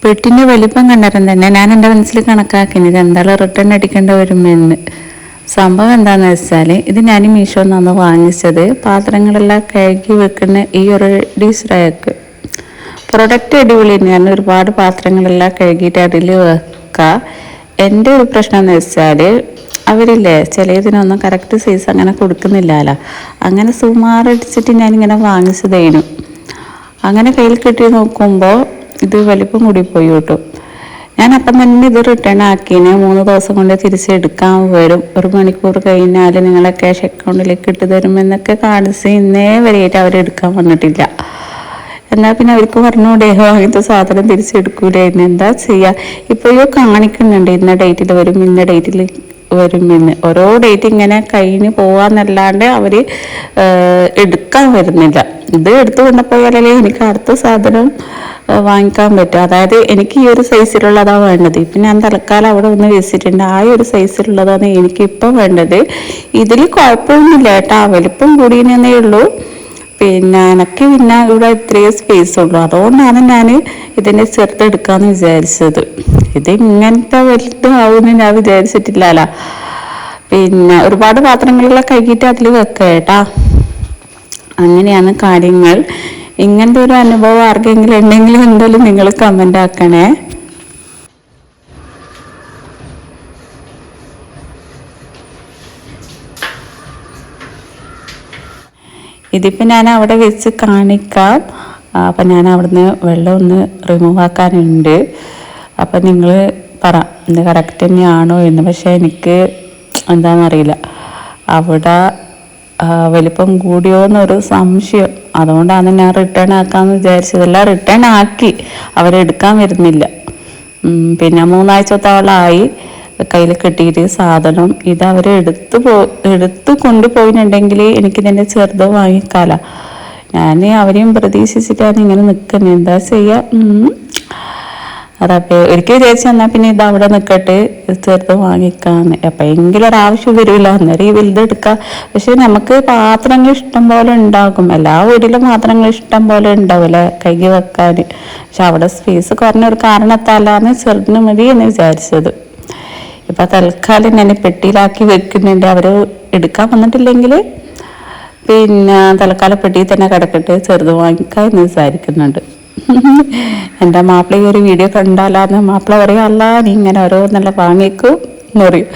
പെട്ടിൻ്റെ വലിപ്പം കണ്ടേരം തന്നെ ഞാൻ എൻ്റെ മനസ്സിൽ കണക്കാക്കിന് ഇത് എന്തായാലും റിട്ടേൺ അടിക്കേണ്ടി വരുമെന്ന്. സംഭവം എന്താണെന്ന് വെച്ചാൽ ഇത് ഞാൻ മീഷോ നിന്നാണ് വാങ്ങിച്ചത്. പാത്രങ്ങളെല്ലാം കഴുകി വെക്കുന്ന ഈ ഒരു ഡിഷ് റാക്ക്. പ്രൊഡക്റ്റ് അടിപൊളി തന്നെയാണ്. ഒരുപാട് പാത്രങ്ങളെല്ലാം കഴുകിയിട്ട് അതിൽ വെക്കുക. എൻ്റെ ഒരു പ്രശ്നം എന്ന് വെച്ചാൽ അവരില്ലേ ചിലതിനൊന്നും കറക്റ്റ് സൈസ് അങ്ങനെ കൊടുക്കുന്നില്ലല്ലോ. അങ്ങനെ സുമാറടിച്ചിട്ട് ഞാനിങ്ങനെ വാങ്ങിച്ചതേനു. അങ്ങനെ കയ്യിൽ കിട്ടി നോക്കുമ്പോൾ ഇത് വലിപ്പം കൂടിപ്പോയി കേട്ടോ. ഞാൻ അപ്പം തന്നെ ഇത് റിട്ടേൺ ആക്കിന്. 3 ദിവസം കൊണ്ട് തിരിച്ചെടുക്കാൻ വരും. 1 മണിക്കൂർ കഴിഞ്ഞാൽ നിങ്ങളെ ക്യാഷ് അക്കൗണ്ടിലേക്ക് ഇട്ട് തരുമെന്നൊക്കെ കാണിച്ച് ഇന്നേ വരെയായിട്ട് അവരെടുക്കാൻ വന്നിട്ടില്ല. എന്നാൽ പിന്നെ അവർക്ക് പറഞ്ഞൂടെ വാങ്ങിച്ച സാധനം തിരിച്ചെടുക്കൂലായിരുന്നു. എന്താ ചെയ്യുക? ഇപ്പോഴോ കാണിക്കുന്നുണ്ട് ഇന്ന ഡേറ്റിൽ വരും ഇന്ന ഡേറ്റിൽ വരും എന്ന്. ഓരോ ഡേറ്റ് ഇങ്ങനെ കഴിഞ്ഞ് പോവാന്നല്ലാണ്ട് അവർ എടുക്കാൻ വരുന്നില്ല. ഇത് എടുത്തു കൊണ്ടുപോയാലേ എനിക്ക് അടുത്ത സാധനം വാങ്ങിക്കാൻ പറ്റും. അതായത് എനിക്ക് ഈ ഒരു സൈസിലുള്ളതാണ് വേണ്ടത്. ഇപ്പം ഞാൻ തൽക്കാലം അവിടെ ഒന്ന് വെച്ചിട്ടുണ്ട്. ആ ഒരു സൈസിലുള്ളതാണ് എനിക്കിപ്പം വേണ്ടത്. ഇതിൽ കുഴപ്പമൊന്നുമില്ല കേട്ടോ, വലിപ്പം കൂടിയെന്നേ ഉള്ളൂ. പിന്നെ എനിക്ക് പിന്നെ ഇവിടെ ഇത്രയും സ്പേസ് ഉള്ളൂ. അതുകൊണ്ടാണ് ഞാൻ ഇതിനെ ചെറുതെടുക്കാമെന്ന് വിചാരിച്ചത്. ഇത് ഇങ്ങനത്തെ വലുതാവുമെന്ന് ഞാൻ വിചാരിച്ചിട്ടില്ലല്ലോ. പിന്നെ ഒരുപാട് പാത്രങ്ങളെല്ലാം കഴുകിയിട്ട് അതിൽ വെക്കുക കേട്ടാ. അങ്ങനെയാണ് കാര്യങ്ങൾ. ഇങ്ങനത്തെ ഒരു അനുഭവം ആർക്കെങ്കിലും ഉണ്ടെങ്കിലും എന്തായാലും നിങ്ങൾ കമൻ്റ് ആക്കണേ. ഇതിപ്പോൾ ഞാൻ അവിടെ വെച്ച് കാണിക്കാം. അപ്പം ഞാൻ അവിടുന്ന് വെള്ളം ഒന്ന് റിമൂവ് ആക്കാനുണ്ട്. അപ്പം നിങ്ങൾ പറ ഇത് കറക്റ്റ് തന്നെയാണോ എന്ന്. പക്ഷേ എനിക്ക് എന്താണെന്നറിയില്ല, അവിടെ വലിപ്പം കൂടിയോ എന്നൊരു സംശയം. അതുകൊണ്ടാണ് ഞാൻ റിട്ടേൺ ആക്കാമെന്ന് വിചാരിച്ചതെല്ലാം റിട്ടേൺ ആക്കി. അവരെടുക്കാൻ വരുന്നില്ല. പിന്നെ 3 ആഴ്ചത്തോളമായി കയ്യിൽ കിട്ടിയിട്ട് സാധനം. ഇത് അവർ എടുത്ത് കൊണ്ടുപോയിട്ടുണ്ടെങ്കിൽ എനിക്കിതിൻ്റെ ചെറുത് വാങ്ങിക്കാല. ഞാൻ അവരെയും പ്രതീക്ഷിച്ചിട്ടാണ് ഇങ്ങനെ നിൽക്കുന്നത്. എന്താ ചെയ്യുക? അതപ്പോൾ ഒരിക്കൽ വിചാരിച്ചു എന്നാൽ പിന്നെ ഇത് അവിടെ നിൽക്കട്ടെ, ചെറുത് വാങ്ങിക്കാന്ന്. എപ്പോഴെങ്കിലും ഒരാവശ്യം വരില്ല, അന്നേരം ഈ വലുതെടുക്കാം. പക്ഷെ നമുക്ക് പാത്രങ്ങൾ ഇഷ്ടം പോലെ ഉണ്ടാകും. എല്ലാ വീട്ടിലും പാത്രങ്ങൾ ഇഷ്ടം പോലെ ഉണ്ടാവില്ല കൈകി വെക്കാൻ. പക്ഷെ അവിടെ സ്പേസ് കുറഞ്ഞൊരു കാരണത്താലാണ് ചെറുതിന് മതി എന്ന് വിചാരിച്ചത്. ഇപ്പം തൽക്കാലം ഞാൻ പെട്ടിയിലാക്കി വെക്കുന്നുണ്ട്. അവർ എടുക്കാൻ വന്നിട്ടില്ലെങ്കിൽ പിന്നെ തൽക്കാലം പെട്ടിയിൽ തന്നെ കിടക്കട്ടെ, ചെറുത് വാങ്ങിക്കാൻ എന്ന് വിചാരിക്കുന്നുണ്ട്. എൻ്റെ മാപ്പിള ഈ ഒരു വീഡിയോ കണ്ടാലാന്ന് മാപ്പിള പറയും, അല്ല നീ ഇങ്ങനെ ഓരോ നല്ല വാങ്ങിക്കും എന്ന് പറയും.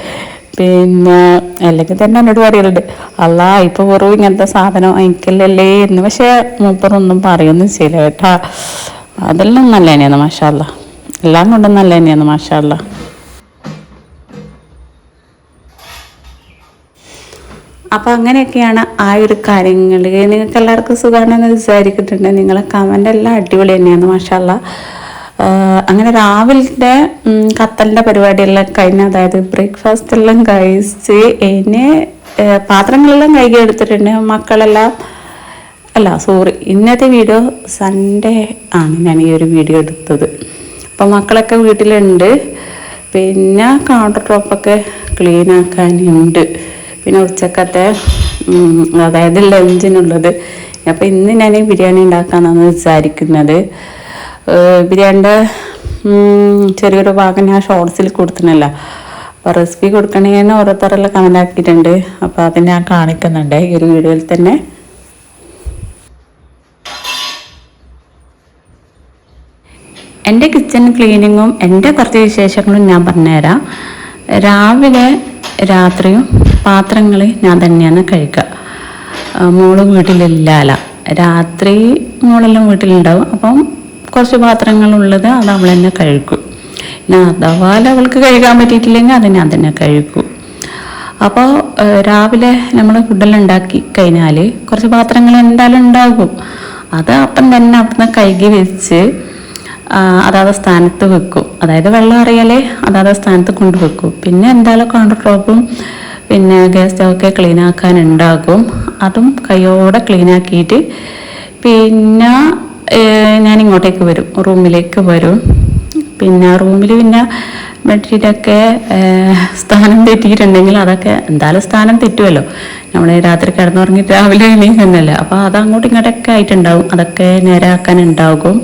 പിന്നെ അല്ലെങ്കിൽ തന്നെ എന്നോട് പറയലുണ്ട്, അല്ല ഇപ്പോൾ വെറും ഇങ്ങനത്തെ സാധനം വാങ്ങിക്കലല്ലേ എന്ന്. പക്ഷേ മൂപ്പറൊന്നും പറയൊന്നും ചെയ്യില്ല കേട്ടാ. അതെല്ലാം നല്ല തന്നെയാണ് മാഷാ അല്ലാ. എല്ലാം കൊണ്ടും നല്ല തന്നെയാണ് മാഷാ അല്ലാ. അപ്പം അങ്ങനെയൊക്കെയാണ് ആ ഒരു കാര്യങ്ങൾ. നിങ്ങൾക്ക് എല്ലാവർക്കും സുഖമാണെന്ന് വിചാരിക്കുന്നുണ്ട്. നിങ്ങളെ കമൻ്റ് എല്ലാം അടിപൊളി തന്നെയാണ് മാഷാ അല്ലാ. അങ്ങനെ രാവിലത്തെ കത്തലിൻ്റെ പരിപാടിയെല്ലാം കഴിഞ്ഞ്, അതായത് ബ്രേക്ക്ഫാസ്റ്റ് എല്ലാം കഴിച്ച് ഇനി പാത്രങ്ങളെല്ലാം കഴുകി എടുത്തിട്ടുണ്ട്. മക്കളെല്ലാം ഇന്നത്തെ വീഡിയോ സൺഡേ ആണ് ഞാൻ ഈ ഒരു വീഡിയോ എടുത്തത്. അപ്പം മക്കളൊക്കെ വീട്ടിലുണ്ട്. പിന്നെ കൗണ്ടർ ടോപ്പൊക്കെ ക്ലീൻ ആക്കാനുണ്ട്. പിന്നെ ഉച്ചക്കത്തെ അതായത് ലഞ്ചിനുള്ളത്. അപ്പോൾ ഇന്ന് ഞാൻ ബിരിയാണി ഉണ്ടാക്കാമെന്നാണ് വിചാരിക്കുന്നത്. ബിരിയാണിൻ്റെ ചെറിയൊരു ഭാഗം ഞാൻ ഷോർട്സിൽ കൊടുത്തിനല്ല. അപ്പോൾ റെസിപ്പി കൊടുക്കണമെങ്കിൽ ഓരോരുത്തരെല്ലാം കമൻ്റ് ആക്കിയിട്ടുണ്ട്. അപ്പോൾ അത് ഞാൻ കാണിക്കുന്നുണ്ട് ഈ ഒരു വീഡിയോയിൽ തന്നെ. എൻ്റെ കിച്ചൺ ക്ലീനിങ്ങും എൻ്റെ കുറച്ച് വിശേഷങ്ങളും ഞാൻ പറഞ്ഞുതരാം. രാവിലെ രാത്രിയും പാത്രങ്ങൾ ഞാൻ തന്നെയാണ് കഴുകുക. മോള് വീട്ടിലില്ലാല. രാത്രി മോളെല്ലാം വീട്ടിലുണ്ടാവും. അപ്പം കുറച്ച് പാത്രങ്ങളുള്ളത് അത് അവൾ തന്നെ കഴുകും. പിന്നെ അഥവാ അവൾക്ക് കഴുകാൻ പറ്റിയിട്ടില്ലെങ്കിൽ അത് ഞാൻ തന്നെ കഴുകും. അപ്പോൾ രാവിലെ നമ്മൾ ഫുഡെല്ലാം ഉണ്ടാക്കി കഴിഞ്ഞാൽ കുറച്ച് പാത്രങ്ങൾ എന്തായാലും ഉണ്ടാകും. അത് അപ്പം തന്നെ അവിടുന്ന് കഴുകി വെച്ച് അതാത് സ്ഥാനത്ത് വെക്കും. അതായത് വെള്ളം അറിയാലേ അതാത് സ്ഥാനത്ത് കൊണ്ടുവെക്കും. പിന്നെ എന്തായാലും കൗണ്ടർ ടോപ്പും പിന്നെ ഗ്യാസ് സ്റ്റവൊക്കെ ക്ലീൻ ആക്കാനുണ്ടാകും. അതും കൈയോടെ ക്ലീൻ ആക്കിയിട്ട് പിന്നെ ഞാൻ ഇങ്ങോട്ടേക്ക് വരും, റൂമിലേക്ക് വരും. പിന്നെ റൂമിൽ പിന്നെ ബെഡ്ഷീറ്റൊക്കെ സ്ഥാനം തെറ്റിയിട്ടുണ്ടെങ്കിൽ അതൊക്കെ എന്തായാലും സ്ഥാനം തെറ്റുമല്ലോ. നമ്മൾ രാത്രി കിടന്നുറങ്ങിയിട്ട് രാവിലെ എണീക്കുന്നല്ലേ. അപ്പോൾ അത് അങ്ങോട്ടും ഇങ്ങോട്ടൊക്കെ ആയിട്ടുണ്ടാവും. അതൊക്കെ നേരെയാക്കാനുണ്ടാകും.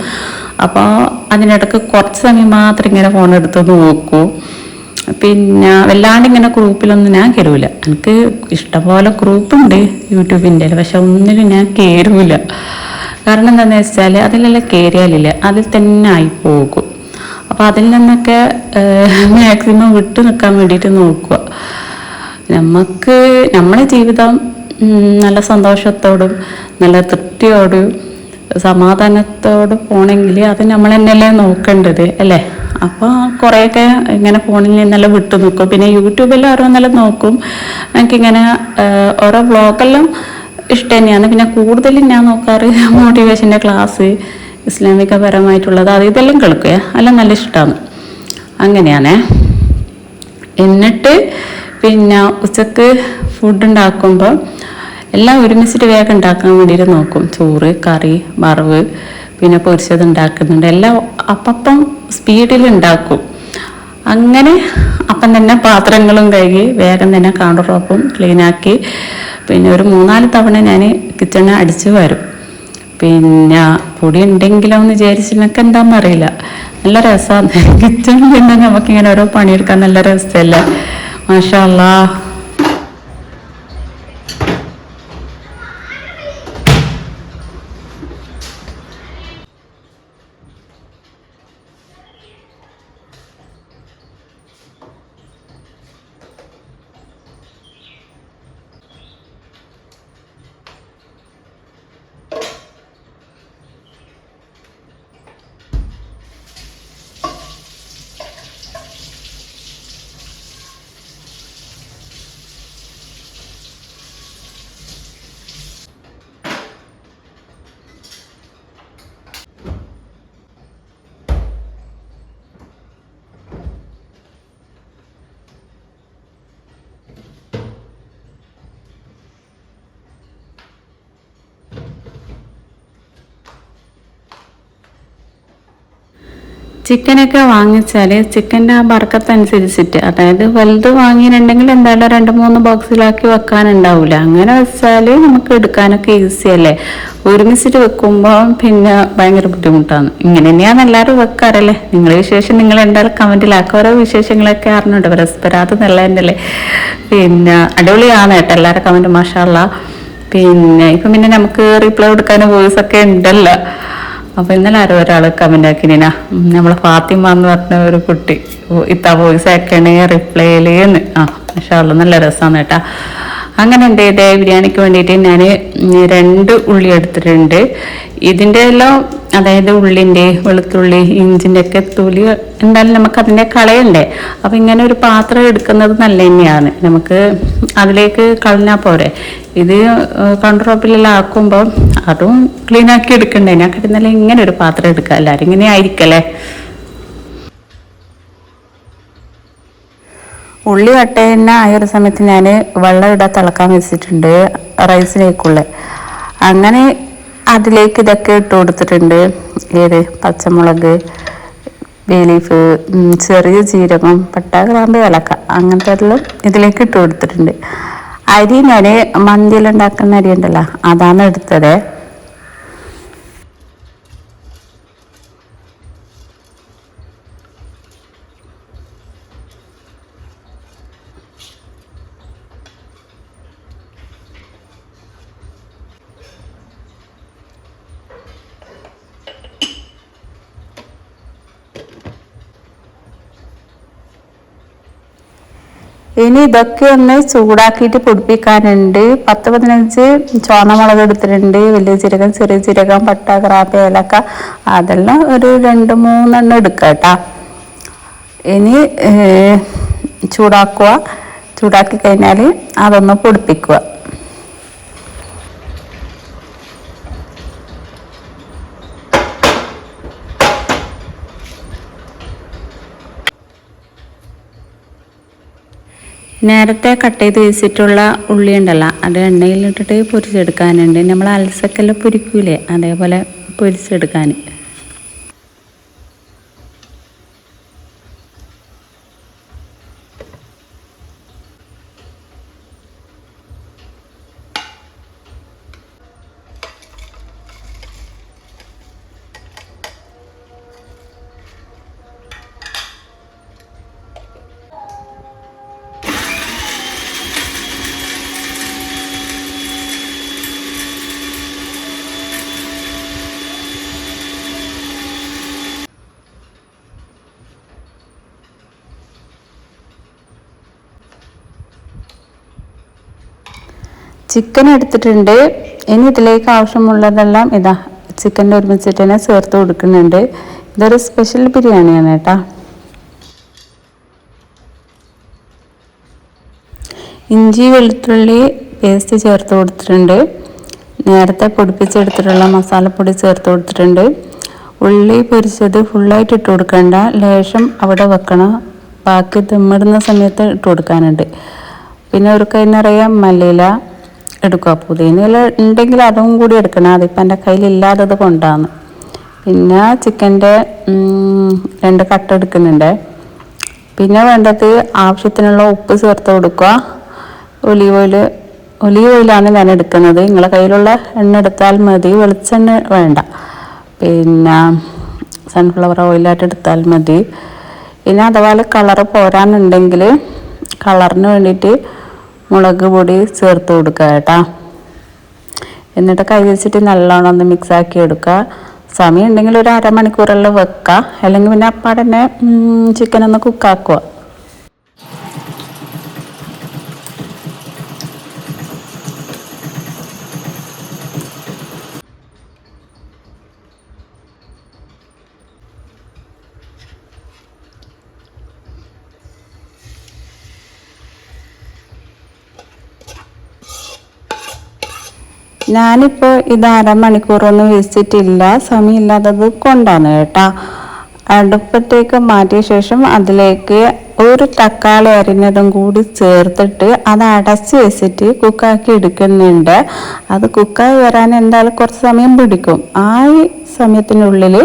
അപ്പോൾ അതിനിടയ്ക്ക് കുറച്ച് സമയം മാത്രം ഇങ്ങനെ ഫോൺ എടുത്ത് നോക്കൂ. പിന്നെ വല്ലാണ്ട് ഇങ്ങനെ ഗ്രൂപ്പിലൊന്നും ഞാൻ കയറൂല. എനിക്ക് ഇഷ്ടംപോലെ ഗ്രൂപ്പുണ്ട് യൂട്യൂബിൻ്റെ, പക്ഷെ ഒന്നിലും ഞാൻ കയറൂല. കാരണം എന്താണെന്ന് വെച്ചാൽ അതിലെല്ലാം കയറിയാലില്ല, അതിൽ തന്നെ ആയിപ്പോകും. അപ്പോൾ അതിൽ നിന്നൊക്കെ മാക്സിമം വിട്ടു നിൽക്കാൻ വേണ്ടിയിട്ട് നോക്കുക. നമുക്ക് നമ്മുടെ ജീവിതം നല്ല സന്തോഷത്തോടും നല്ല തൃപ്തിയോടും സമാധാനത്തോട് പോണെങ്കിൽ അത് നമ്മൾ തന്നെയല്ലേ നോക്കേണ്ടത് അല്ലേ. അപ്പോൾ കുറേയൊക്കെ ഇങ്ങനെ ഫോണിൽ നിന്നെല്ലാം വിട്ടു നിൽക്കും. പിന്നെ യൂട്യൂബിൽ ഓരോന്നെല്ലാം നോക്കും. എനിക്കിങ്ങനെ ഓരോ വ്ളോഗെല്ലാം ഇഷ്ടം തന്നെയാണ്. പിന്നെ കൂടുതലും ഞാൻ നോക്കാറ് മോട്ടിവേഷൻ്റെ ക്ലാസ്, ഇസ്ലാമികപരമായിട്ടുള്ളത്, അത് ഇതെല്ലാം കേൾക്കുക, എല്ലാം നല്ല ഇഷ്ടമാണ്. അങ്ങനെയാണേ. എന്നിട്ട് പിന്നെ ഉച്ചക്ക് ഫുഡ് ഉണ്ടാക്കുമ്പോൾ എല്ലാം ഒരുമിച്ചിട്ട് വേഗം ഉണ്ടാക്കാൻ വേണ്ടിയിട്ട് നോക്കും. ചോറ്, കറി, വറവ്, പിന്നെ പൊരിച്ചത് ഉണ്ടാക്കുന്നുണ്ട്. എല്ലാം അപ്പം സ്പീഡിൽ ഉണ്ടാക്കും. അങ്ങനെ അപ്പം തന്നെ പാത്രങ്ങളും കഴുകി വേഗം തന്നെ കൗണ്ടർ ടോപ്പും ക്ലീനാക്കി പിന്നെ ഒരു 3-4 തവണ ഞാൻ കിച്ചണ് അടിച്ചു വരും. പിന്നെ പൊടി ഉണ്ടെങ്കിലോ എന്ന് വിചാരിച്ചിട്ടൊക്കെ എന്താണെന്നറിയില്ല, നല്ല രസമാണ് കിച്ചണിൽ നിന്ന് നമുക്കിങ്ങനെ ഓരോ പണിയെടുക്കാൻ നല്ല രസമല്ലേ. മാഷാ അല്ലാഹ്. ചിക്കനൊക്കെ വാങ്ങിച്ചാൽ ചിക്കൻ്റെ ആ ബർക്കത്തനുസരിച്ചിട്ട്, അതായത് വലുത് വാങ്ങിയിട്ടുണ്ടെങ്കിൽ എന്തായാലും 2-3 ബോക്സിലാക്കി വെക്കാനുണ്ടാവില്ല. അങ്ങനെ വെച്ചാൽ നമുക്ക് എടുക്കാനൊക്കെ ഈസി അല്ലേ. ഒരുമിച്ചിട്ട് വെക്കുമ്പോൾ പിന്നെ ഭയങ്കര ബുദ്ധിമുട്ടാണ്. ഇങ്ങനെ തന്നെയാണ് എല്ലാവരും വെക്കാറല്ലേ. നിങ്ങളുടെ വിശേഷം നിങ്ങൾ എന്തായാലും കമൻറ്റിലാക്കുക. ഓരോ വിശേഷങ്ങളൊക്കെ അറിഞ്ഞുണ്ട് പരസ്പരം, അത് നല്ല തന്നെയല്ലേ. പിന്നെ അടിപൊളിയാണ് കേട്ടോ എല്ലാവരും കമൻറ്റ്, മാഷാ അല്ലാഹ്. പിന്നെ നമുക്ക് റിപ്ലൈ കൊടുക്കാൻ വോയിസൊക്കെ ഉണ്ടല്ലോ. അപ്പോൾ ഇന്നലെ ഒരാൾ കമൻ്റ് ആക്കിനാ, നമ്മളെ ഫാത്തിമ എന്ന് പറഞ്ഞ ഒരു കുട്ടി ഇത്താ വോയിസ് ആക്കണേ റിപ്ലൈയിലേന്ന്. മാഷാ അല്ലാഹ്, നല്ല രസമാണ് കേട്ടാ. അങ്ങനെ എൻ്റെ ഇതേ ബിരിയാണിക്ക് വേണ്ടിയിട്ട് ഞാൻ 2 ഉള്ളി എടുത്തിട്ടുണ്ട്. ഇതിൻ്റെ എല്ലാം അതായത് ഉള്ളിൻ്റെ, വെളുത്തുള്ളി, ഇഞ്ചിൻ്റെ ഒക്കെ തൊലി എന്തായാലും നമുക്ക് അതിൻ്റെ കളയണ്ടേ. അപ്പം ഇങ്ങനെ ഒരു പാത്രം എടുക്കുന്നത് നല്ല തന്നെയാണ്. നമുക്ക് അതിലേക്ക് കളഞ്ഞാൽ പോരെ. ഇത് കൗണ്ടർ ടോപ്പിലെല്ലാം ആക്കുമ്പോൾ അതും ക്ലീനാക്കി എടുക്കണ്ടേ. ഞാൻ കിട്ടുന്നല്ലേ ഇങ്ങനെ ഒരു പാത്രം എടുക്കുക. എല്ലാവരും ഇങ്ങനെ ആയിരിക്കല്ലേ. ഉള്ളി വട്ടേനെ ആയ ഒരു സമയത്ത് ഞാൻ വെള്ളം ഇടാൻ തിളക്കാൻ വെച്ചിട്ടുണ്ട് റൈസിലേക്കുള്ള. അങ്ങനെ അതിലേക്ക് ഇതൊക്കെ ഇട്ട് കൊടുത്തിട്ടുണ്ട്. പച്ചമുളക്, ബേ ലീഫ്, ചെറിയ ജീരകം, പട്ട, ഗ്രാമ്പ്, ഏലക്ക, അങ്ങനത്തെ എല്ലാം ഇതിലേക്ക് ഇട്ട് കൊടുത്തിട്ടുണ്ട്. അരി ഞാൻ മന്തിയിലുണ്ടാക്കുന്ന അരി ഉണ്ടല്ലോ, അതാണ് എടുത്തത്. ഇനി ഇതൊക്കെ ഒന്ന് ചൂടാക്കിയിട്ട് പൊടിപ്പിക്കാനുണ്ട്. 10-15 ചുവന്നമുളക് എടുത്തിട്ടുണ്ട്. വലിയ ജീരകം, ചെറിയ ജീരകം, പട്ട, ഗ്രാമ്പ്, ഏലക്ക, അതെല്ലാം ഒരു 2-3 എണ്ണം എടുക്കുക കേട്ടോ. ഇനി ചൂടാക്കുക. ചൂടാക്കി കഴിഞ്ഞാൽ അതൊന്ന് പൊടിപ്പിക്കുക. നേരത്തെ കട്ട് ചെയ്ത് വെച്ചിട്ടുള്ള ഉള്ളി ഉണ്ടല്ലോ, അത് എണ്ണയിലിട്ടിട്ട് പൊരിച്ചെടുക്കാനുണ്ട്. നമ്മൾ അൽസക്കെല്ലാം പൊരിക്കൂലേ, അതേപോലെ പൊരിച്ചെടുക്കാൻ. ചിക്കൻ എടുത്തിട്ടുണ്ട്. ഇനി ഇതിലേക്ക് ആവശ്യമുള്ളതെല്ലാം ഇതാ ചിക്കൻ്റെ ഒരുമിച്ചിട്ട് തന്നെ ചേർത്ത് കൊടുക്കുന്നുണ്ട്. ഇതൊരു സ്പെഷ്യൽ ബിരിയാണിയാണ് കേട്ടോ. ഇഞ്ചി വെളുത്തുള്ളി പേസ്റ്റ് ചേർത്ത് കൊടുത്തിട്ടുണ്ട്. നേരത്തെ പൊടിപ്പിച്ചെടുത്തിട്ടുള്ള മസാലപ്പൊടി ചേർത്ത് കൊടുത്തിട്ടുണ്ട്. ഉള്ളി പൊരിച്ചത് ഫുള്ളായിട്ട് ഇട്ട് കൊടുക്കണ്ട, ലേശം അവിടെ വെക്കണം, ബാക്കി ദമ്മിടുന്ന സമയത്ത് ഇട്ട് കൊടുക്കാനുണ്ട്. പിന്നെ ഒരു കൈ നിറയെ മല്ലിയില എടുക്കുക. പുതിനയില ഉണ്ടെങ്കിൽ അതും കൂടി എടുക്കണം, അതിപ്പോൾ എൻ്റെ കയ്യിലില്ലാത്തത് കൊണ്ടാണ്. പിന്നെ ചിക്കൻ്റെ 2 കട്ട എടുക്കുന്നുണ്ട്. പിന്നെ വേണ്ടത് ആവശ്യത്തിനുള്ള ഉപ്പ് ചേർത്ത് കൊടുക്കുക. ഒലീവ് ഓയിലാണ് ഞാൻ എടുക്കുന്നത്. നിങ്ങളെ കയ്യിലുള്ള എണ്ണ എടുത്താൽ മതി, വെളിച്ചെണ്ണ വേണ്ട. പിന്നെ സൺഫ്ലവർ ഓയിലായിട്ട് എടുത്താൽ മതി. പിന്നെ അതുപോലെ കളറ് പോരാന്നുണ്ടെങ്കിൽ കളറിന് വേണ്ടിയിട്ട് മുളക് പൊടി ചേർത്ത് കൊടുക്കുക കേട്ടോ. എന്നിട്ട് കൈ വെച്ചിട്ട് നല്ലോണം ഒന്ന് മിക്സാക്കി എടുക്കുക. സമയം ഉണ്ടെങ്കിൽ ഒരു അരമണിക്കൂറെല്ലാം വെക്കുക, അല്ലെങ്കിൽ പിന്നെ അപ്പാടെ തന്നെ ചിക്കൻ ഒന്ന് കുക്കാക്കുക. ഞാനിപ്പോൾ ഇത് അരമണിക്കൂറൊന്നും വെച്ചിട്ടില്ല, സമയമില്ലാത്തത് കൊണ്ടാണ് കേട്ടോ. അടുപ്പത്തേക്ക് മാറ്റിയ ശേഷം അതിലേക്ക് ഒരു തക്കാളി അരിഞ്ഞതും കൂടി ചേർത്തിട്ട് അത് അടച്ച് വെച്ചിട്ട് കുക്കാക്കി എടുക്കുന്നുണ്ട്. അത് കുക്കായി വരാൻ എന്തായാലും കുറച്ച് സമയം പിടിക്കും. ആ സമയത്തിനുള്ളിൽ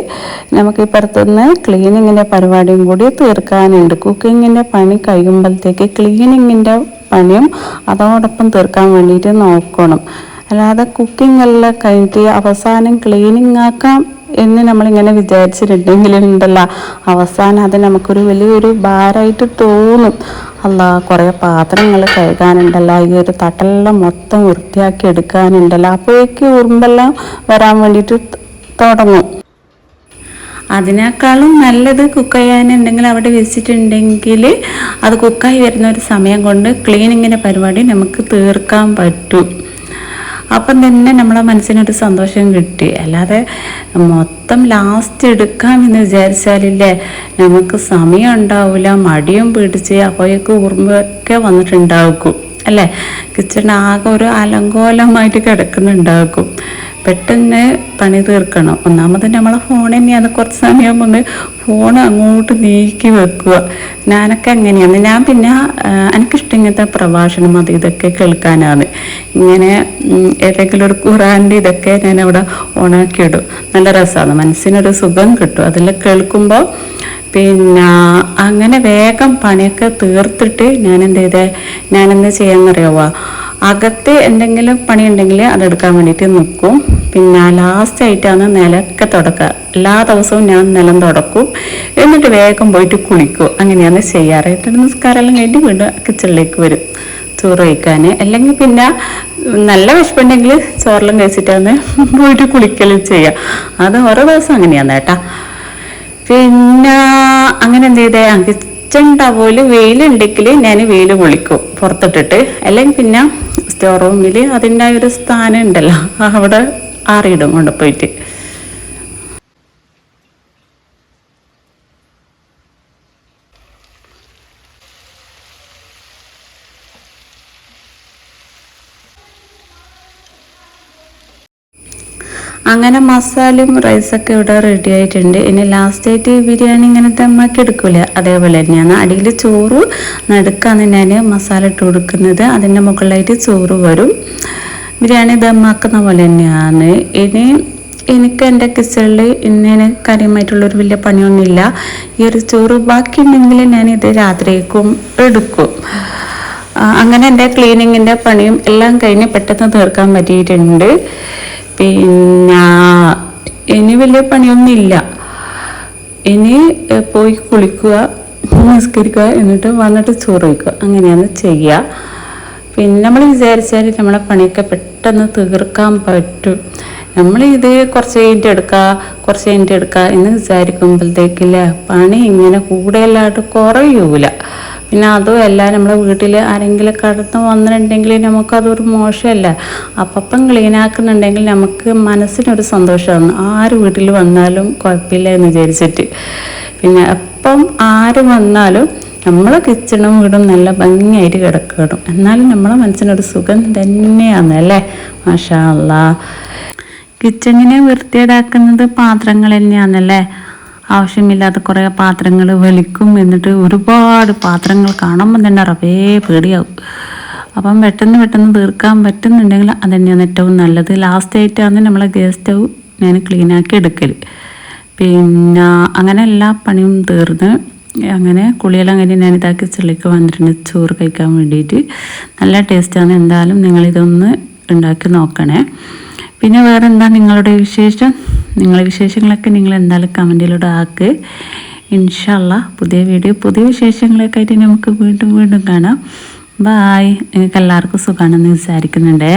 നമുക്ക് ഇപ്പുറത്തുനിന്ന് ക്ലീനിങ്ങിൻ്റെ പരിപാടിയും കൂടി തീർക്കാനുണ്ട്. കുക്കിങ്ങിൻ്റെ പണി കഴിയുമ്പോഴത്തേക്ക് ക്ലീനിങ്ങിൻ്റെ പണിയും അതോടൊപ്പം തീർക്കാൻ വേണ്ടിയിട്ട് നോക്കണം. അല്ലാതെ കുക്കിംഗ് എല്ലാം കഴിഞ്ഞിട്ട് അവസാനം ക്ലീനിങ് ആക്കാം എന്ന് നമ്മളിങ്ങനെ വിചാരിച്ചിട്ടുണ്ടെങ്കിലുണ്ടല്ലോ, അവസാനം അത് നമുക്കൊരു വലിയൊരു ഭാരമായിട്ട് തോന്നും. അല്ല, കുറേ പാത്രങ്ങൾ കഴുകാനുണ്ടല്ലോ, ഈ ഒരു തട്ടെല്ലാം മൊത്തം വൃത്തിയാക്കി എടുക്കാനുണ്ടല്ലോ, അപ്പോഴേക്ക് ഉറുമ്പെല്ലാം വരാൻ വേണ്ടിയിട്ട് തുടങ്ങും. അതിനേക്കാളും നല്ലത് കുക്ക് ചെയ്യാനുണ്ടെങ്കിൽ അവിടെ വെച്ചിട്ടുണ്ടെങ്കിൽ അത് കുക്കായി വരുന്ന ഒരു സമയം കൊണ്ട് ക്ലീനിങ്ങിൻ്റെ പരിപാടി നമുക്ക് തീർക്കാൻ പറ്റും. അപ്പം തന്നെ നമ്മളെ മനസ്സിനൊരു സന്തോഷം കിട്ടി. അല്ലാതെ മൊത്തം ലാസ്റ്റ് എടുക്കാമെന്ന് വിചാരിച്ചാലില്ലേ നമുക്ക് സമയം ഉണ്ടാവില്ല, മടിയും പിടിച്ച് അപ്പോഴേക്ക് ഉറുമ്പൊക്കെ വന്നിട്ടുണ്ടാകും അല്ലേ. കിച്ചൺ ആകെ ഒരു അലങ്കോലമായിട്ട് കിടക്കുന്നുണ്ടാകും. പെട്ടെന്ന് പണി തീർക്കണം. ഒന്നാമത് നമ്മളെ ഫോൺ തന്നെയാണ്, കുറച്ച് സമയം ഒന്ന് ഫോൺ അങ്ങോട്ട് നീക്കി വെക്കുക. ഞാനൊക്കെ അങ്ങനെയാണ്. ഞാൻ പിന്നെ എനിക്കിഷ്ടം ഇങ്ങനത്തെ പ്രഭാഷണം അത് ഇതൊക്കെ കേൾക്കാനാണ്. ഇങ്ങനെ ഏതെങ്കിലും ഒരു ഖുറാൻ്റെ ഇതൊക്കെ ഞാൻ അവിടെ ഓണാക്കിയിടും. നല്ല രസമാണ്, മനസ്സിനൊരു സുഖം കിട്ടും അതെല്ലാം കേൾക്കുമ്പോൾ. പിന്നെ അങ്ങനെ വേഗം പണിയൊക്കെ തീർത്തിട്ട് ഞാനെന്ത് ചെയ്യാമെന്നറിയാവുക, അകത്ത് എന്തെങ്കിലും പണിയുണ്ടെങ്കിൽ അതെടുക്കാൻ വേണ്ടിയിട്ട് നിൽക്കും. പിന്നെ ലാസ്റ്റായിട്ടാണ് നിലമൊക്കെ തുടക്കുക. എല്ലാ ദിവസവും ഞാൻ നിലം തുടക്കും, എന്നിട്ട് വേഗം പോയിട്ട് കുളിക്കും. അങ്ങനെയാണ് ചെയ്യാറ്. എന്നിട്ട് നിസ്കാരമെല്ലാം കഴിഞ്ഞിട്ട് വീണ്ടും കിച്ചണിലേക്ക് വരും ചോറ് കഴിക്കാൻ. അല്ലെങ്കിൽ പിന്നെ നല്ല വിശപ്പുണ്ടെങ്കിൽ ചോറെല്ലാം കഴിച്ചിട്ടാണ് പോയിട്ട് കുളിക്കലും ചെയ്യുക. അത് ഓരോ ദിവസം അങ്ങനെയാണ് കേട്ടോ. പിന്നെ അങ്ങനെ എന്ത് ചെയ്തേ, കിച്ചൺ ടവല് വെയിലുണ്ടെങ്കിൽ ഞാൻ വെയിൽ കുളിക്കും പുറത്തിട്ടിട്ട്. അല്ലെങ്കിൽ പിന്നെ സ്റ്റോർ റൂമിൽ അതിൻ്റെ ഒരു സ്ഥാനം ഉണ്ടല്ലോ, അവിടെ ആറിയിടും കൊണ്ടുപോയിട്ട്. അങ്ങനെ മസാലയും റൈസൊക്കെ ഇവിടെ റെഡി ആയിട്ടുണ്ട്. ഇനി ലാസ്റ്റായിട്ട് ബിരിയാണി ഇങ്ങനെ ദമ്മാക്കി എടുക്കൂലേ, അതേപോലെ തന്നെയാണ്. അടിയിൽ ചോറ് നടുക്കാണ് ഞാൻ മസാല ഇട്ട് കൊടുക്കുന്നത്, അതിൻ്റെ മുകളിലായിട്ട് ചോറ് വരും. ബിരിയാണി ദമ്മാക്കുന്ന പോലെ തന്നെയാണ്. ഇനി എനിക്ക് എൻ്റെ കിച്ചണിൽ ഇന്നേന് കാര്യമായിട്ടുള്ളൊരു വലിയ പണിയൊന്നുമില്ല. ഈ ഒരു ചോറ് ബാക്കിയുണ്ടെങ്കിൽ ഞാനിത് രാത്രിയേക്കും എടുക്കും. അങ്ങനെ എൻ്റെ ക്ലീനിങ്ങിൻ്റെ പണിയും എല്ലാം കഴിഞ്ഞ് പെട്ടെന്ന് തീർക്കാൻ പറ്റിയിട്ടുണ്ട്. പിന്നെ ഇനി വലിയ പണിയൊന്നുമില്ല. ഇനി പോയി കുളിക്കുക, നിസ്കരിക്കുക, എന്നിട്ട് വന്നിട്ട് ചോറ് വയ്ക്കുക, അങ്ങനെയാണ് ചെയ്യുക. പിന്നെ നമ്മൾ വിചാരിച്ചാൽ നമ്മളെ പണിയൊക്കെ പെട്ടെന്ന് തീർക്കാൻ പറ്റും. നമ്മളിത് കുറച്ച് കഴിഞ്ഞിട്ട് എടുക്കുക എന്ന് വിചാരിക്കുമ്പോഴത്തേക്കില്ല പണി ഇങ്ങനെ കൂടുതലായിട്ട് കുറയൂല. പിന്നെ അതും അല്ല, നമ്മളെ വീട്ടിൽ ആരെങ്കിലും കടന്നു വന്നിട്ടുണ്ടെങ്കിൽ നമുക്കതൊരു മോശമല്ല. അപ്പം ക്ലീനാക്കുന്നുണ്ടെങ്കിൽ നമുക്ക് മനസ്സിനൊരു സന്തോഷമാണ്. ആര് വീട്ടിൽ വന്നാലും കുഴപ്പമില്ല എന്ന് വിചാരിച്ചിട്ട്. പിന്നെ അപ്പം ആര് വന്നാലും നമ്മളെ കിച്ചണും വീടും നല്ല ഭംഗിയായിട്ട് കിടക്കണം, എന്നാലും നമ്മളെ മനസ്സിനൊരു സുഖം തന്നെയാണ് അല്ലേ. മാഷാ അല്ലാ. കിച്ചണിനെ വൃത്തിയേടാക്കുന്നത് പാത്രങ്ങൾ തന്നെയാണല്ലേ. ആവശ്യമില്ലാത്ത കുറേ പാത്രങ്ങൾ വലിക്കും, എന്നിട്ട് ഒരുപാട് പാത്രങ്ങൾ കാണുമ്പോൾ തന്നെ റബേ പേടിയാവും. അപ്പം പെട്ടെന്ന് തീർക്കാൻ പറ്റുന്നുണ്ടെങ്കിൽ അത് തന്നെയാണ് ഏറ്റവും നല്ലത്. ലാസ്റ്റ് ആയിട്ടാണ് നമ്മളെ ഗ്യാസ് സ്റ്റൗ ഞാൻ ക്ലീനാക്കി എടുക്കൽ. പിന്നെ അങ്ങനെ എല്ലാ പണിയും തീർന്ന് അങ്ങനെ കുളിയെല്ലാം കഴിഞ്ഞ് ഞാൻ ഇതാ കിച്ചണിലേക്ക് വന്നിട്ടുണ്ട് ചോറ് കഴിക്കാൻ വേണ്ടിയിട്ട്. നല്ല ടേസ്റ്റാണ്. എന്തായാലും നിങ്ങളിതൊന്ന് ഉണ്ടാക്കി നോക്കണേ. പിന്നെ വേറെ എന്താ നിങ്ങളുടെ വിശേഷം? നിങ്ങളുടെ വിശേഷങ്ങളൊക്കെ നിങ്ങൾ എന്തായാലും കമൻറ്റിലൂടെ ആക്ക്. ഇൻഷാ അല്ലാ പുതിയ വീഡിയോ പുതിയ വിശേഷങ്ങളൊക്കെ ആയിട്ട് നമുക്ക് വീണ്ടും കാണാം. ബായ്. നിങ്ങൾക്ക് എല്ലാവർക്കും സുഖമാണെന്ന് വിചാരിക്കുന്നുണ്ടേ.